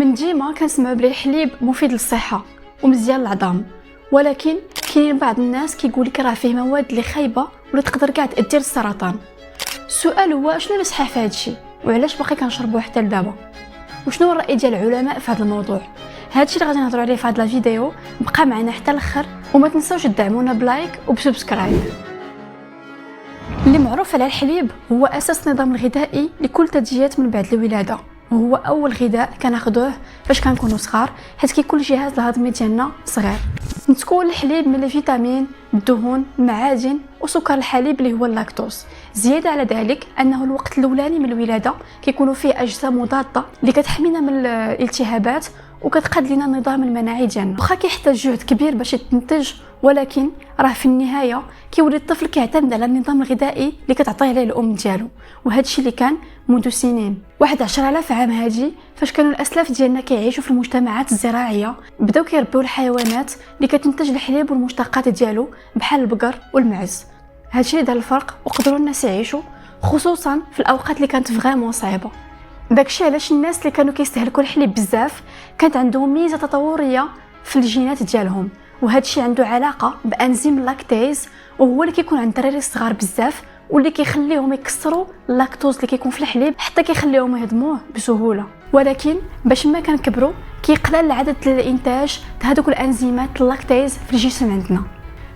من ديما كنسمعوا بلي الحليب مفيد للصحه ومزيان للعظام، ولكن كاين بعض الناس كيقول لك راه فيه مواد اللي خايبه ولا تقدر كاع تؤدي للسرطان. السؤال هو شنو اللي صحيح في هذا الشيء وعلاش باقي كنشربوه حتى لدابا، وشنو الراي ديال العلماء في هذا الموضوع؟ هذا الشيء اللي غادي نهضروا عليه في هذا الفيديو. بقى معنا حتى الاخر وما تنساوش تدعمونا بلايك وبسبسكرايب. اللي معروف على الحليب هو اساس النظام الغذائي لكل الثدييات من بعد الولاده، وهو اول غذاء كناخذوه فاش كنكونوا صغار حيت كيكون الجهاز الهضمي ديالنا صغير. متكون الحليب من الفيتامين، الدهون، المعادن وسكر الحليب اللي هو اللاكتوز. زياده على ذلك انه الوقت الاولاني من الولاده كيكونوا فيه اجزاء مضاده اللي كتحمينا من الالتهابات وكتقاد لنا النظام المناعي ديالنا. واخا كيحتاج جهد كبير باش يتنتج، ولكن راه في النهايه كيولي الطفل كيعتمد على النظام الغذائي اللي كتعطيه عليه الام ديالو، وهذا الشيء اللي كان منذ سنين. واحد 10,000 عام هادي فاش كانوا الاسلاف ديالنا كيعيشوا في المجتمعات الزراعيه بداو كيربيو الحيوانات اللي كتنتج الحليب والمشتقات ديالو بحال البقر والمعز. هذا الشيء دار الفرق وقدروا الناس يعيشوا خصوصا في الاوقات اللي كانت فريمون صعيبه. داكشي علاش الناس اللي كانوا كيستهلكوا الحليب بزاف كانت عندهم ميزه تطوريه في الجينات ديالهم، وهذا الشيء عنده علاقه بانزيم اللاكتيز، وهو اللي كيكون عند الدراري الصغار بزاف واللي كيخليهم يكسروا اللاكتوز اللي كيكون في الحليب حتى كيخليهم يهضموه بسهوله. ولكن باش ما كنكبروا كيقلل عدد الانتاج هذوك الانزيمات اللاكتيز في الجسم عندنا.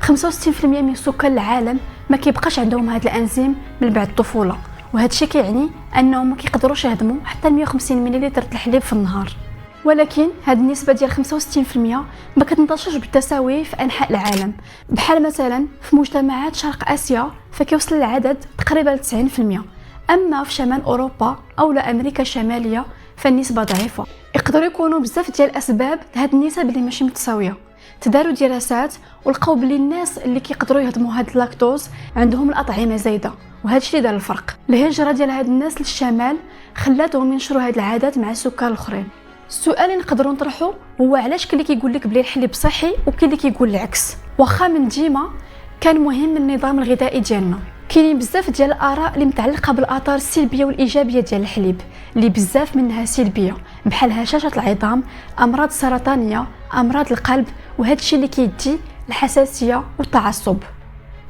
65% من سكان العالم ما كيبقاش عندهم هذا الانزيم من بعد الطفوله، وهذا الشيء كيعني انهم ما كيقدروش يهضموا حتى 150 ملل الحليب في النهار. ولكن هذه النسبه ديال 65% ما كتنتشرش بالتساوي في انحاء العالم، بحال مثلا في مجتمعات شرق اسيا فكيوصل العدد تقريبا 90%، اما في شمال اوروبا او امريكا الشماليه فالنسبه ضعيفه. يقدروا يكونوا بزاف ديال الاسباب لهاد النسب اللي ماشي متساويه. تداروا دراسات ولقاو بلي الناس اللي كيقدروا يهضموا هاد اللاكتوز عندهم الاطعمه زايده، وهذا الشيء دار الفرق. الهجره ديال هاد الناس للشمال خلاتهم ينشروا هاد العادات مع السكان الاخرين. السؤال اللي نقدروا نطرحه هو علاش كاين اللي كيقول لك بلي الحليب صحي وكاين اللي كيقول العكس؟ واخا من ديما كان مهم النظام الغذائي ديالنا. كاينين بزاف ديال الاراء اللي متعلقه بالاثار السلبيه والايجابيه ديال الحليب، اللي بزاف منها سلبيه بحال هشاشه العظام، امراض سرطانيه، امراض القلب، وهذا الشيء اللي كيدي الحساسيه والتعصب.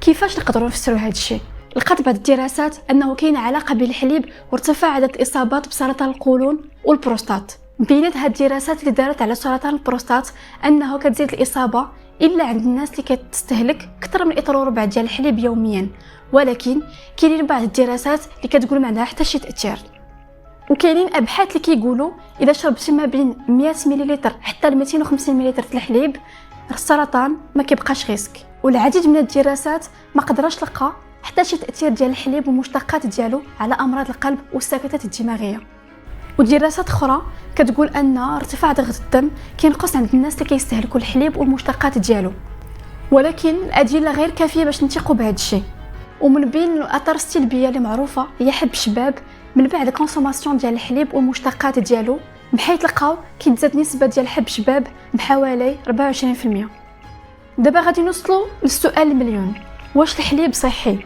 كيفاش نقدروا نفسروا هذا الشيء؟ لقات بعض الدراسات انه كاين علاقه بين الحليب وارتفاع عدد الاصابات بسرطان القولون والبروستات. بينت هاد الدراسات اللي دارت على سرطان البروستات انه كتزيد الاصابه الا عند الناس اللي كتستهلك اكثر من 1.4 ديال الحليب يوميا، ولكن كاينين بعض الدراسات اللي كتقول ما عندها حتى شي تاثير. وكاينين ابحاث اللي كيقولوا اذا شربتي ما بين 100 ملل حتى 250 ملل الحليب السرطان ما كيبقاش ريسك. والعديد من الدراسات ما قدرش تلقى حتى شي تاثير ديال الحليب والمشتقات ديالو على امراض القلب والسكتات الدماغيه. ودراسات اخرى كتقول ان ارتفاع ضغط الدم كينقص عند الناس اللي كيستهلكوا الحليب والمشتقات ديالو، ولكن الادله غير كافيه باش نثقوا بهذا الشيء. ومن بين الاثار السلبيه اللي معروفه هي حب الشباب من بعد الكونسوماسيون ديال الحليب والمشتقات ديالو، بحيث لقاو كيتزاد نسبه ديال حب الشباب بحوالي 24%. دابا غادي نوصلوا للسؤال المليون، واش الحليب صحي؟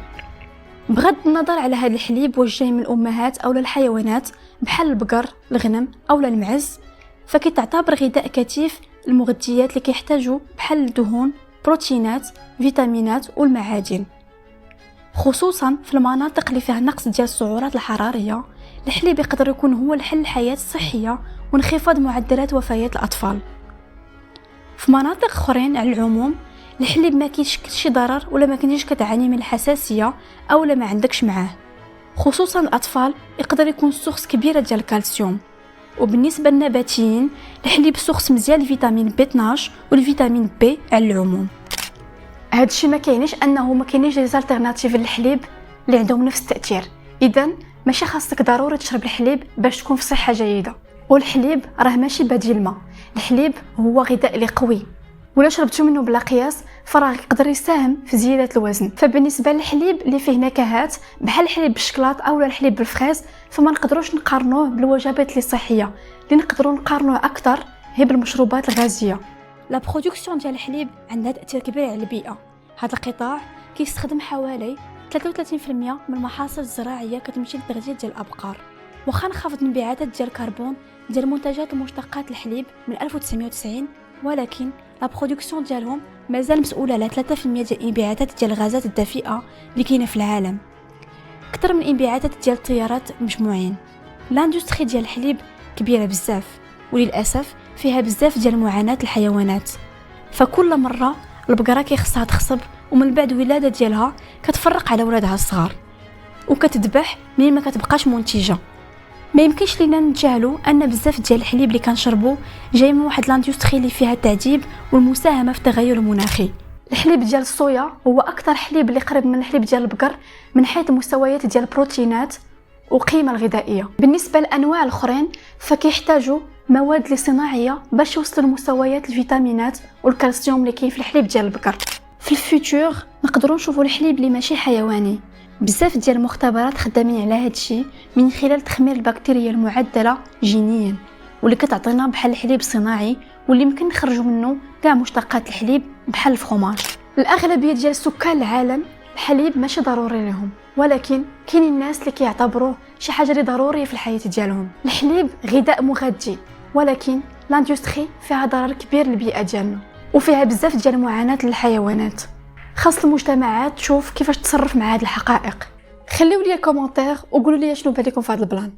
بغض النظر على هذا الحليب واش جاي من الامهات او الحيوانات بحال البقر، الغنم او المعز، فكيتعتبر غذاء كثيف المغذيات اللي كيحتاجوا بحال الدهون، بروتينات، فيتامينات والمعادن. خصوصا في المناطق اللي فيها نقص ديال السعرات الحراريه، الحليب يقدر يكون هو الحل الحياه الصحيه وانخفاض معدلات وفيات الاطفال. في مناطق اخرين على العموم الحليب ما كيشكلش شي ضرر ولا ما كنتيش كتعاني من الحساسيه او لا ما عندكش معاه. خصوصا الاطفال يقدر يكون سورس كبيره ديال الكالسيوم. وبالنسبه للنباتيين الحليب سورس مزيان لفيتامين بي 12 والفيتامين بي على العموم. هذا الشيء ما كاينش انه ما كاينيش لي زالتيرناتيف للحليب اللي عندهم نفس التاثير. اذا ماشي خاصك ضروري تشرب الحليب باش تكون في صحه جيده. والحليب راه ماشي بديل الماء، الحليب هو غذاء اللي قوي، ولا شربتو منه بلا قياس فراه يقدر يساهم في زياده الوزن. فبالنسبه للحليب اللي فيه نكهات بحال الحليب بالشكلاط او الحليب بالفريز فما نقدروش نقارنوه بالوجبات اللي صحيه. اللي نقدروا نقارنوه اكثر هي بالمشروبات الغازيه. لا برودكسيون ديال الحليب عندها تاثير كبير على البيئه. هذا القطاع كيستخدم حوالي 33% من المحاصيل الزراعيه كتمشي للتغذيه ديال الابقار، واخا انخفض انبعاثات ديال الكربون ديال منتجات المشتقات الحليب من 1990، ولكن لا برودكسيون ديالهم مازال مسؤوله على 3% ديال الانبعاثات ديال الغازات الدفيئه اللي كاينه في العالم، اكثر من انبعاثات ديال الطيارات مجموعين. لاندستري ديال الحليب كبيره بزاف، وللاسف فيها بزاف ديال معاناه الحيوانات. فكل مره البقره كيخصها تخصب، ومن بعد ولاده ديالها كتفرق على ولادها الصغار وكتذبح من ما كتبقاش منتجه. ما يمكنش لينا نتجاهلوا ان بزاف ديال الحليب اللي كنشربوا جاي من واحد لاندستري اللي فيها التعذيب والمساهمه في التغير المناخي. الحليب ديال الصويا هو اكثر حليب اللي قريب من الحليب ديال البقر من حيث مستويات ديال البروتينات وقيمه الغذائيه. بالنسبه للانواع الاخرين فكيحتاجوا مواد اللي صناعيه باش يوصلوا لمستويات الفيتامينات والكالسيوم اللي كاين في الحليب ديال البقر. في الفيتور نقدروا نشوفوا الحليب اللي ماشي حيواني. بزاف ديال المختبرات خدامين على هذا الشيء من خلال تخمير البكتيريا المعدله جينيا، واللي كتعطينا بحال الحليب الصناعي واللي يمكن نخرجوا منه كاع مشتقات الحليب بحال الفرماج. الاغلبيه ديال سكان العالم الحليب ماشي ضروري لهم، ولكن كاينين الناس اللي كيعتبروه شي حاجه اللي ضروريه في الحياه ديالهم. الحليب غذاء مغذي، ولكن لاندستري فيها ضرر كبير للبيئه ديالنا وفيها بزاف ديال المعاناه للحيوانات. خاص المجتمعات تشوف كيفاش تصرف مع هذه الحقائق. خليوا لي كومونتير وقولوا لي شنو بالكم في هذا البلان.